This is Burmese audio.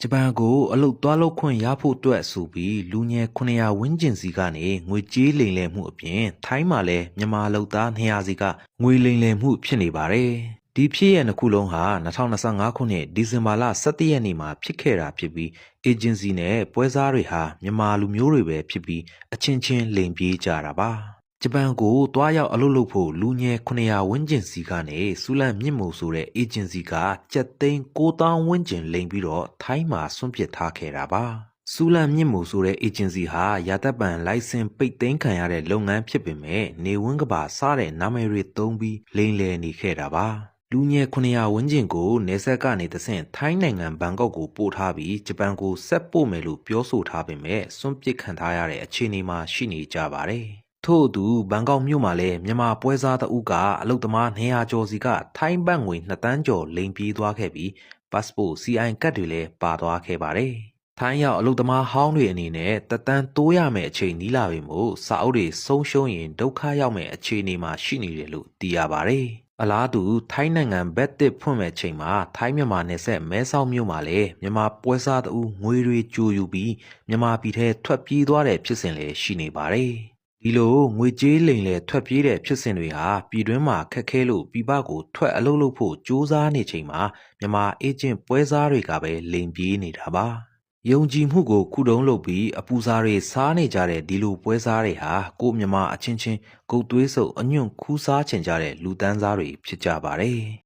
ဂျပန်ကိုအလုတ်သွားလောက်ခွင့်ရဖို့အတွက်ဆိုပြီးလူငယ်900ဝန်းကျင်စီကနေငွေကြေးလိမ်လည်မှုအပြင်ထိုင်းမှာလည်းမြန်မာအလုတ်သား200စီကငွေလိမ်လည်မှုဖြစ်နေပါတယ်။ဒီဖြစ်ရဲ့နှစ်ခုလုံးဟာ2025ခုနှစ်ဒီဇင်ဘာလ17ရက်နေ့မှာဖြစ်ခဲ့တာဖြစ်ပြီးအေဂျင်စီနဲ့ပွဲစားတွေဟာမြန်မာလူမျိုးတွေပဲဖြစ်ပြီးအချင်းချင်းလိမ်ပြေးကြတာပါ။ဂျပန်ကိုတွားရောက်အလုပ်လုပ်ဖို့လူငယ်900ဝန်းကျင်စီကနေစူလန်မြင့်မို့ဆိုတဲ့အေဂျင်စီကကျပ်သိန်း9000ဝန်းကျင်လိမ်ပြီးတော့ထိုင်းမှာဆွန့်ပစ်ထားခဲ့တာပါစူလန်မြင့်မို့ဆိုတဲ့အေဂျင်စီဟာရာသက်ပံလိုင်စင်ပိတ်သိမ်းခံရတဲ့လုပ်ငန်းဖြစ်ပေမဲ့နေဝန်းကပါစားတဲ့နာမည်တွေသုံးပြီးလိမ်လည်နေခဲ့တာပါလူငယ်900ဝန်းကျင်ကိုနေဆက်ကနေတဆင့်ထိုင်းနိုင်ငံဘန်ကောက်ကိုပို့ထားပြီးဂျပန်ကိုဆက်ပို့မယ်လို့ပြောဆိုထားပေမဲ့စွန့်ပစ်ခံထားရတဲ့အခြေအနေမှာရှိနေကြပါတယ်ထို့အတူဘန်ကောက်မြို့မှာလည်းမြန်မာပွဲစားတဦးကအလုသမား200ကျော်စီကထိုင်းဘတ်ငွေ2တန်းကျော်လိမ်ပြေးသွားခဲ့ပြီးပတ်စပို့ CI ကတ်တွေလည်းပါသွားခဲ့ပါတယ်။ထိုင်းရောက်အလုသမားဟောင်းတွေအနေနဲ့တတန်းတိုးရမယ့်အချိန်နီးလာပြီမို့စာအုပ်တွေဆုံးရှုံးရင်ဒုက္ခရောက်မယ့်အခြေအနေမှာရှိနေတယ်လို့သိရပါတယ်။အလားတူထိုင်းနိုင်ငံဘက်တစ်ဖွင့်မဲ့ချိန်မှာထိုင်းမြန်မာနယ်စပ်မဲဆောက်မြို့မှာလည်းမြန်မာပွဲစားတဦးငွေတွေကြိုယူပြီးမြန်မာပြည်ထဲထွက်ပြေးသွားတဲ့ဖြစ်စဉ်လည်းရှိနေပါတယ်။ဒီလိုငွေကြေးလိမ်လည်ထွက်ပြေးတဲ့ဖြစ်စဉ်တွေဟာပြည်တွင်းမှာခက်ခဲလို့ပြည်ပကိုထွက်အလုပ်လုပ်ဖို့ကြိုးစားနေချိန်မှာမြန်မာအေဂျင့်ပွဲစားတွေကပဲလိမ်ပြေးနေတာပါယုံကြည်မှုကိုခုတုံးလုပ်ပြီးအပူစားတွေစားနေကြတဲ့ဒီလိုပွဲစားတွေဟာကိုမြန်မာအချင်းချင်းဂုတ်သွေးစုပ်အညွန့်ခူးစားချင်ကြတဲ့လူတန်းစားတွေဖြစ်ကြပါတယ်